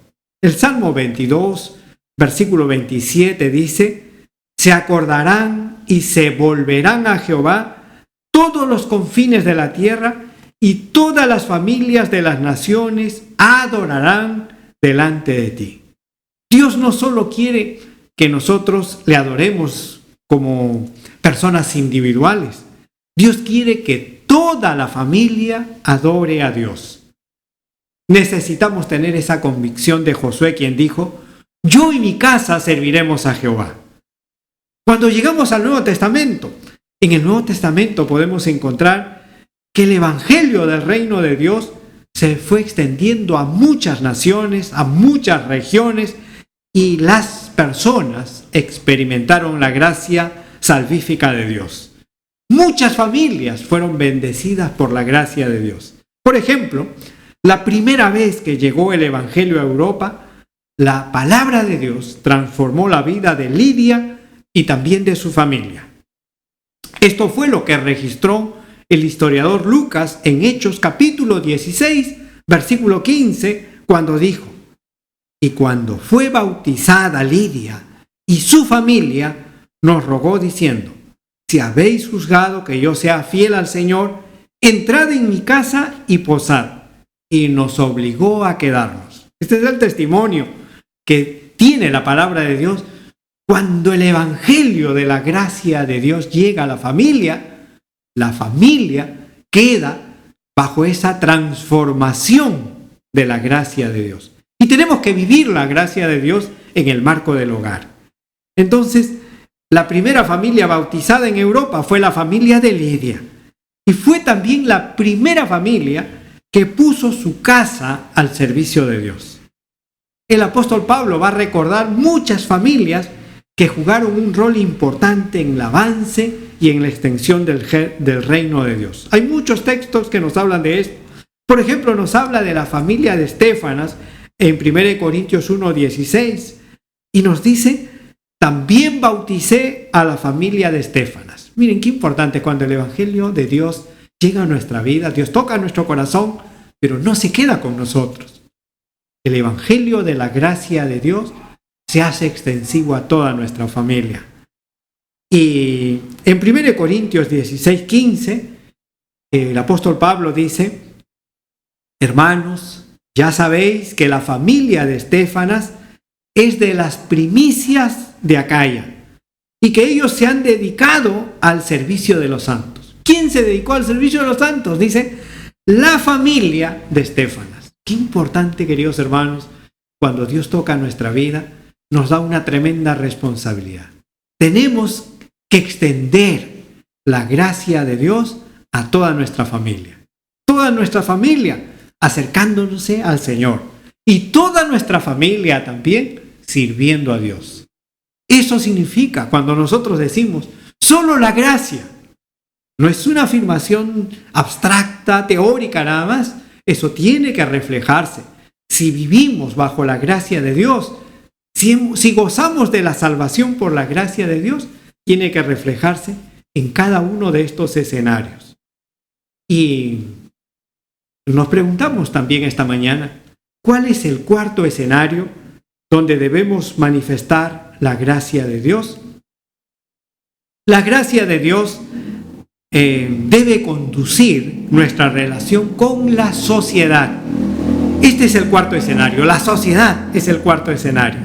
Speaker 5: El Salmo 22, versículo 27 dice: se acordarán y se volverán a Jehová todos los confines de la tierra, y todas las familias de las naciones adorarán delante de ti. Dios no solo quiere que nosotros le adoremos como personas individuales. Dios quiere que toda la familia adore a Dios. Necesitamos tener esa convicción de Josué, quien dijo: yo y mi casa serviremos a Jehová. Cuando llegamos al Nuevo Testamento, en el Nuevo Testamento podemos encontrar que el evangelio del reino de Dios se fue extendiendo a muchas naciones, a muchas regiones, y las personas experimentaron la gracia salvífica de Dios. Muchas familias fueron bendecidas por la gracia de Dios. Por ejemplo, la primera vez que llegó el evangelio a Europa, la palabra de Dios transformó la vida de Lidia y también de su familia. Esto fue lo que registró el historiador Lucas en Hechos capítulo 16, versículo 15, cuando dijo: y cuando fue bautizada Lidia y su familia, nos rogó diciendo: si habéis juzgado que yo sea fiel al Señor, entrad en mi casa y posad. Y nos obligó a quedarnos. Este es el testimonio que tiene la palabra de Dios. Cuando el evangelio de la gracia de Dios llega a la familia queda bajo esa transformación de la gracia de Dios. Y tenemos que vivir la gracia de Dios en el marco del hogar. Entonces, la primera familia bautizada en Europa fue la familia de Lidia. Y fue también la primera familia que puso su casa al servicio de Dios. El apóstol Pablo va a recordar muchas familias que jugaron un rol importante en el avance y en la extensión del reino de Dios. Hay muchos textos que nos hablan de esto. Por ejemplo, nos habla de la familia de Estéfanas en 1 Corintios 1:16 y nos dice: también bauticé a la familia de Estéfanas. Miren qué importante cuando el evangelio de Dios llega a nuestra vida, Dios toca nuestro corazón, pero no se queda con nosotros. El evangelio de la gracia de Dios se hace extensivo a toda nuestra familia. Y en 1 Corintios 16:15, el apóstol Pablo dice: hermanos, ya sabéis que la familia de Estéfanas es de las primicias de Acaya, y que ellos se han dedicado al servicio de los santos. ¿Quién se dedicó al servicio de los santos? Dice: la familia de Estefanas. Qué importante, queridos hermanos, cuando Dios toca nuestra vida, nos da una tremenda responsabilidad. Tenemos que extender la gracia de Dios a toda nuestra familia. Toda nuestra familia acercándose al Señor. Y toda nuestra familia también sirviendo a Dios. Eso significa cuando nosotros decimos solo la gracia. No es una afirmación abstracta, teórica nada más. Eso tiene que reflejarse. Si vivimos bajo la gracia de Dios, si gozamos de la salvación por la gracia de Dios, tiene que reflejarse en cada uno de estos escenarios. Y nos preguntamos también esta mañana, ¿cuál es el cuarto escenario donde debemos manifestar la gracia de Dios? La gracia de Dios debe conducir nuestra relación con la sociedad. Este es el cuarto escenario. La sociedad es el cuarto escenario.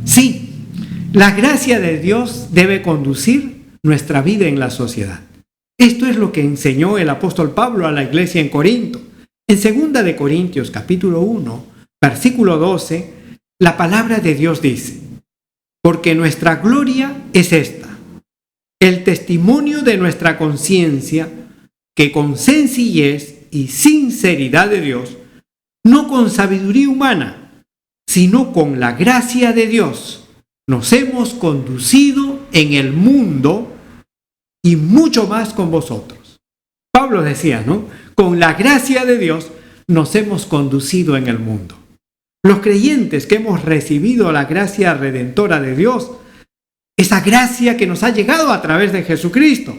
Speaker 5: Sí, la gracia de Dios debe conducir nuestra vida en la sociedad. Esto es lo que enseñó el apóstol Pablo a la iglesia en Corinto. En 2 de Corintios, capítulo 1, versículo 12, la palabra de Dios dice: porque nuestra gloria es esta, el testimonio de nuestra conciencia, que con sencillez y sinceridad de Dios, no con sabiduría humana, sino con la gracia de Dios, nos hemos conducido en el mundo y mucho más con vosotros. Pablo decía, ¿no? Con la gracia de Dios nos hemos conducido en el mundo. Los creyentes que hemos recibido la gracia redentora de Dios, esa gracia que nos ha llegado a través de Jesucristo,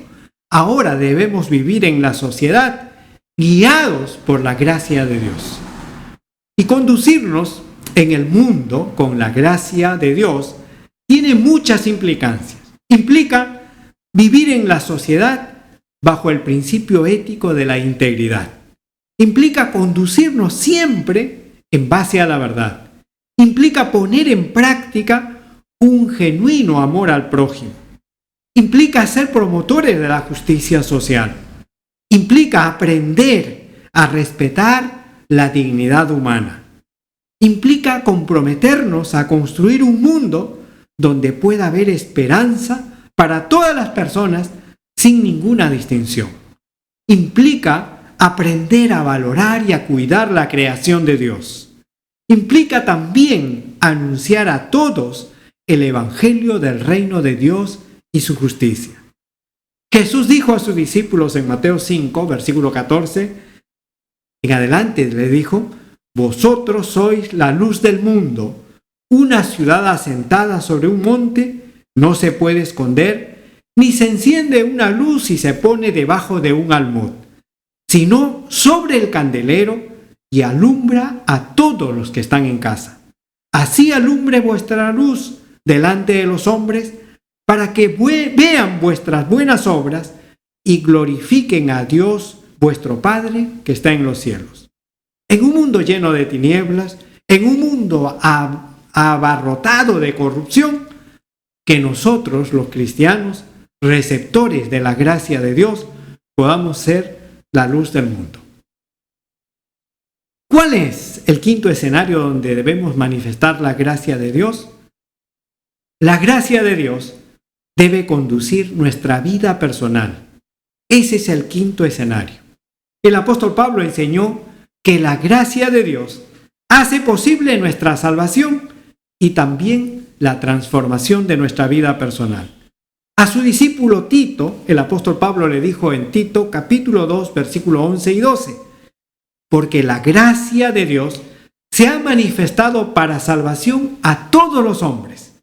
Speaker 5: ahora debemos vivir en la sociedad guiados por la gracia de Dios. Y conducirnos en el mundo con la gracia de Dios tiene muchas implicancias. Implica vivir en la sociedad bajo el principio ético de la integridad. Implica conducirnos siempre en base a la verdad. Implica poner en práctica un genuino amor al prójimo. Implica ser promotores de la justicia social. Implica aprender a respetar la dignidad humana. Implica comprometernos a construir un mundo donde pueda haber esperanza para todas las personas sin ninguna distinción. Implica aprender a valorar y a cuidar la creación de Dios. Implica también anunciar a todos el evangelio del reino de Dios y su justicia. Jesús dijo a sus discípulos en Mateo 5, versículo 14, en adelante le dijo: vosotros sois la luz del mundo. Una ciudad asentada sobre un monte no se puede esconder, ni se enciende una luz y se pone debajo de un almud, sino sobre el candelero y alumbra a todos los que están en casa. Así alumbre vuestra luz delante de los hombres, para que vean vuestras buenas obras y glorifiquen a Dios vuestro Padre que está en los cielos. En un mundo lleno de tinieblas, en un mundo abarrotado de corrupción, que nosotros, los cristianos, receptores de la gracia de Dios, podamos ser la luz del mundo. ¿Cuál es el quinto escenario donde debemos manifestar la gracia de Dios? La gracia de Dios debe conducir nuestra vida personal. Ese es el quinto escenario. El apóstol Pablo enseñó que la gracia de Dios hace posible nuestra salvación y también la transformación de nuestra vida personal. A su discípulo Tito, el apóstol Pablo le dijo en Tito capítulo 2, versículo 11 y 12, porque la gracia de Dios se ha manifestado para salvación a todos los hombres,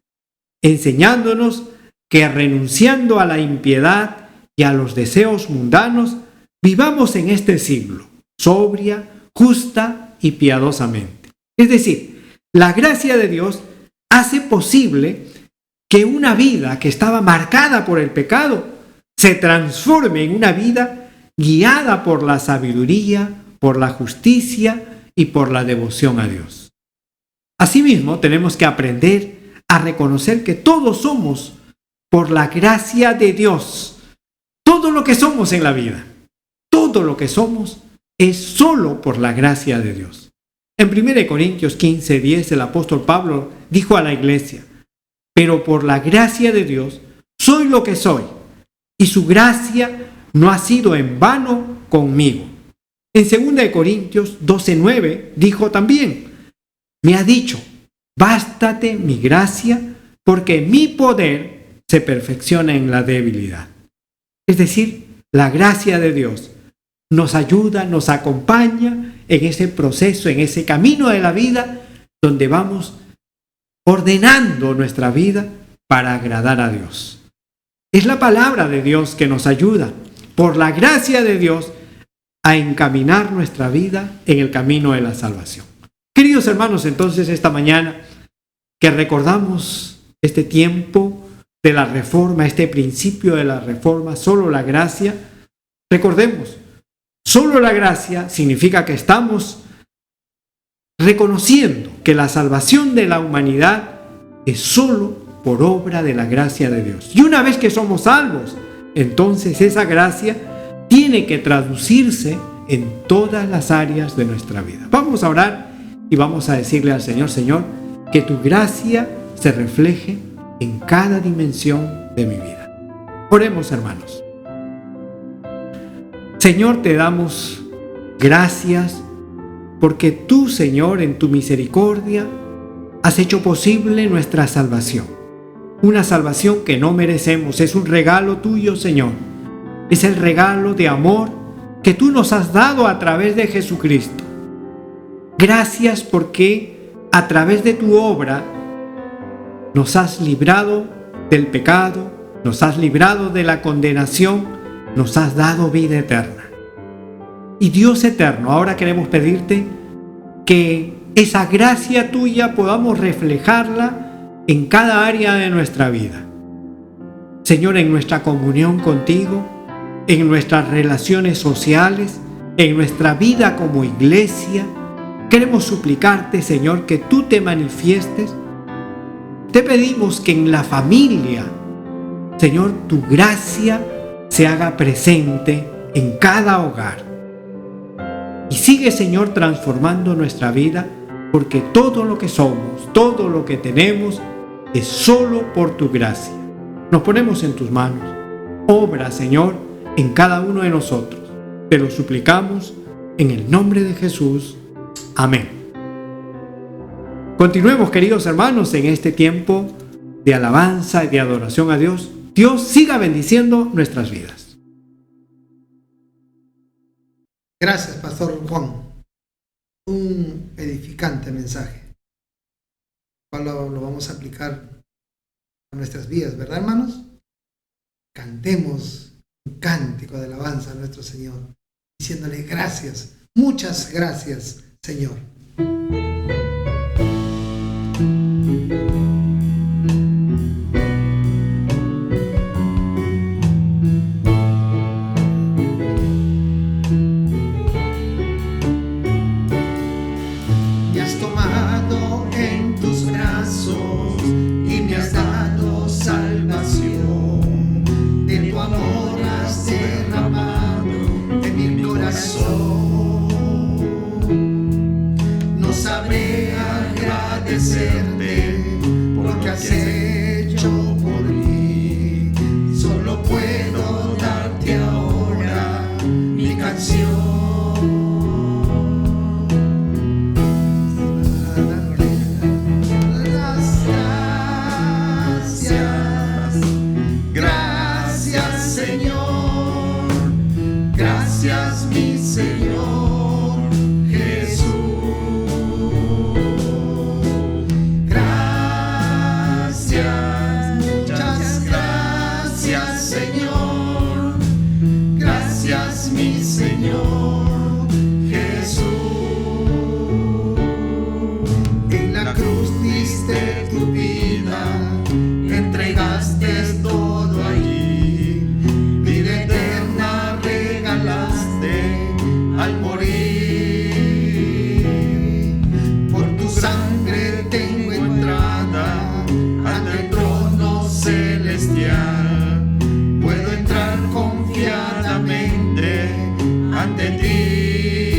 Speaker 5: enseñándonos que renunciando a la impiedad y a los deseos mundanos, vivamos en este siglo, sobria, justa y piadosamente. Es decir, la gracia de Dios hace posible que una vida que estaba marcada por el pecado se transforme en una vida guiada por la sabiduría, por la justicia y por la devoción a Dios. Asimismo, tenemos que aprender a reconocer que todos somos por la gracia de Dios. Todo lo que somos en la vida, todo lo que somos es solo por la gracia de Dios. En 1 Corintios 15:10 el apóstol Pablo dijo a la iglesia: pero por la gracia de Dios soy lo que soy, y su gracia no ha sido en vano conmigo. En 2 Corintios 12:9 dijo también: me ha dicho, bástate mi gracia, porque mi poder se perfecciona en la debilidad. Es decir, la gracia de Dios nos ayuda, nos acompaña en ese proceso, en ese camino de la vida, donde vamos ordenando nuestra vida para agradar a Dios. Es la palabra de Dios que nos ayuda, por la gracia de Dios, a encaminar nuestra vida en el camino de la salvación. Queridos hermanos, entonces esta mañana que recordamos este tiempo de la reforma, este principio de la reforma, solo la gracia, recordemos, solo la gracia significa que estamos reconociendo que la salvación de la humanidad es solo por obra de la gracia de Dios. Y una vez que somos salvos, entonces esa gracia tiene que traducirse en todas las áreas de nuestra vida. Vamos a orar y vamos a decirle al Señor: Señor, que tu gracia se refleje en cada dimensión de mi vida. Oremos, hermanos. Señor, te damos gracias porque tú, Señor, en tu misericordia has hecho posible nuestra salvación. Una salvación que no merecemos, es un regalo tuyo, Señor. Es el regalo de amor que tú nos has dado a través de Jesucristo. Gracias porque a través de tu obra nos has librado del pecado, nos has librado de la condenación, nos has dado vida eterna. Y Dios eterno, ahora queremos pedirte que esa gracia tuya podamos reflejarla en cada área de nuestra vida. Señor, en nuestra comunión contigo, en nuestras relaciones sociales, en nuestra vida como iglesia, queremos suplicarte, Señor, que tú te manifiestes. Te pedimos que en la familia, Señor, tu gracia se haga presente en cada hogar. Y sigue, Señor, transformando nuestra vida, porque todo lo que somos, todo lo que tenemos, es solo por tu gracia. Nos ponemos en tus manos. Obra, Señor, en cada uno de nosotros. Te lo suplicamos en el nombre de Jesús. Amén. Continuemos, queridos hermanos, en este tiempo de alabanza y de adoración a Dios. Dios siga bendiciendo nuestras vidas.
Speaker 1: Gracias, Pastor Juan. Un edificante mensaje. Lo vamos a aplicar a nuestras vidas, ¿verdad, hermanos? Cantemos un cántico de alabanza a nuestro Señor, diciéndole gracias, muchas gracias, Señor.
Speaker 2: Me has tomado en tus brazos y me has dado salvación. De tu amor has derramado en mi corazón. No sabré agradecerte por lo que has hecho por mí. Solo puedo darte ahora mi canción. Gracias, mi Señor Jesús. Gracias, muchas gracias, Señor. Gracias, mi Señor Jesús. En la cruz diste tu vida, entregaste todo allí. Vida eterna regalaste al morir. Por tu sangre tengo entrada ante el trono celestial. Puedo entrar confiadamente ante ti.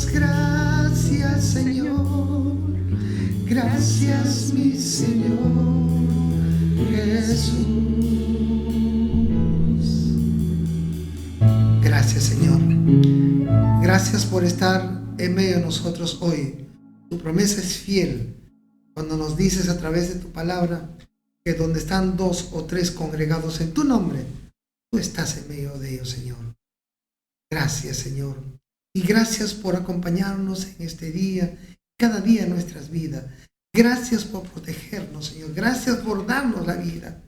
Speaker 1: gracias, Señor. Gracias, mi Señor Jesús. Gracias, Señor. Gracias por estar en medio de nosotros hoy. Tu promesa es fiel cuando nos dices a través de tu palabra que donde están 2 o 3 congregados en tu nombre, tú estás en medio de ellos, Señor. Gracias, Señor. Y gracias por acompañarnos en este día, cada día de nuestras vidas. Gracias por protegernos, Señor. Gracias por darnos la vida.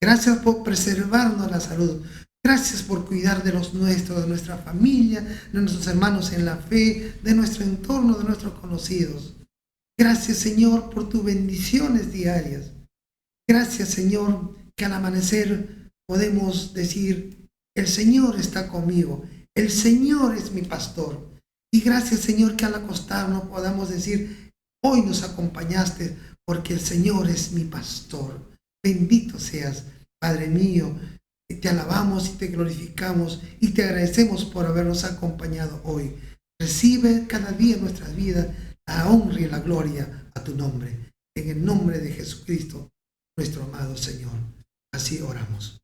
Speaker 1: Gracias por preservarnos la salud. Gracias por cuidar de los nuestros, de nuestra familia, de nuestros hermanos en la fe, de nuestro entorno, de nuestros conocidos. Gracias, Señor, por tus bendiciones diarias. Gracias, Señor, que al amanecer podemos decir, el Señor está conmigo, el Señor es mi pastor. Y gracias, Señor, que al acostarnos podamos decir, hoy nos acompañaste porque el Señor es mi pastor. Bendito seas, Padre mío. Te alabamos y te glorificamos y te agradecemos por habernos acompañado hoy. Recibe cada día en nuestras vidas la honra y la gloria a tu nombre. En el nombre de Jesucristo, nuestro amado Señor. Así oramos.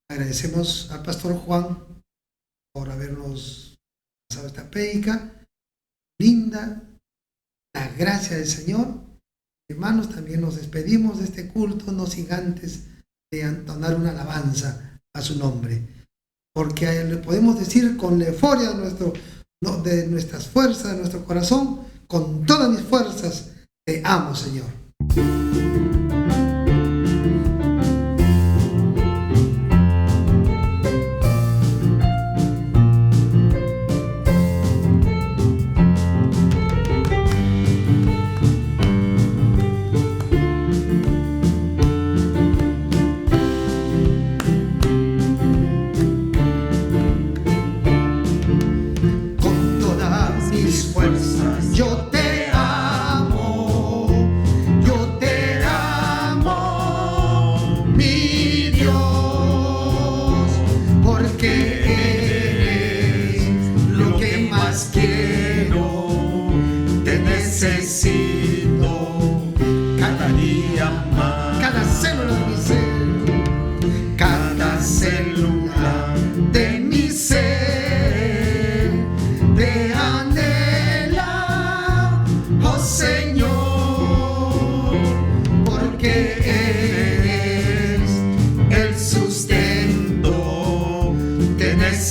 Speaker 1: Agradecemos al pastor Juan por habernos pasado esta prédica linda. La gracia del Señor. Hermanos, también nos despedimos de este culto, no sin antes de entonar una alabanza a su nombre. Porque le podemos decir con la euforia de nuestras fuerzas, de nuestro corazón, con todas mis fuerzas, te amo, Señor.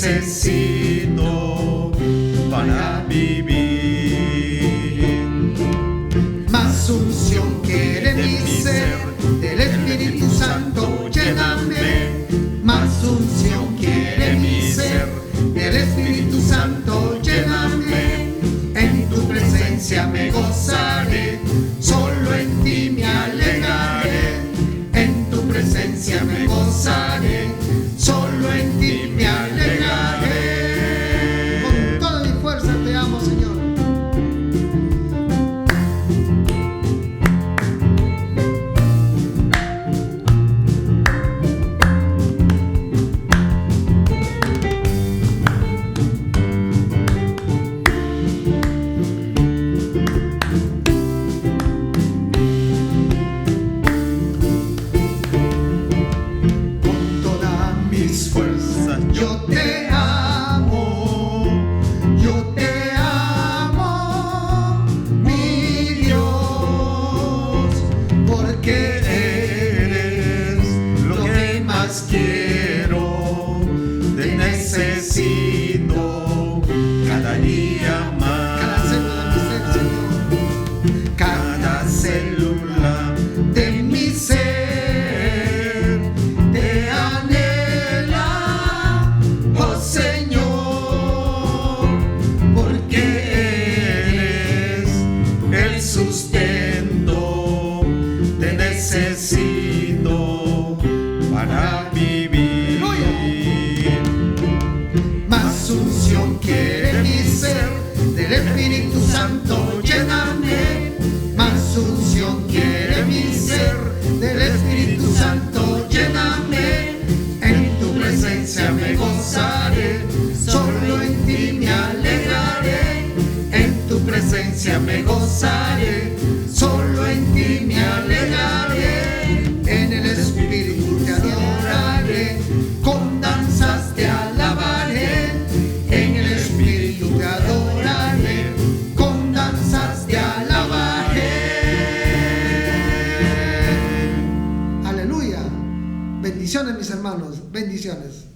Speaker 2: Necesito para vivir. Más unción quiere mi ser, del Espíritu Santo lléname. Más unción quiere mi ser, del Espíritu Santo lléname. En tu presencia me gozaré, solo en ti me alegraré. En tu presencia me gozaré, solo en ti me alegraré.
Speaker 1: Con toda mi fuerza te amo, Señor.
Speaker 2: Yo te amo, mi Dios, porque eres lo que más quiero, te necesito cada día más. Cada célula de mi ser te anhela, oh presencia me gozaré, solo en ti me alegraré. En tu presencia me gozaré, solo en ti me alegraré. En el Espíritu te adoraré, con danzas te alabaré. En el Espíritu te adoraré, con danzas te alabaré.
Speaker 1: Aleluya. Bendiciones, mis hermanos. Bendiciones.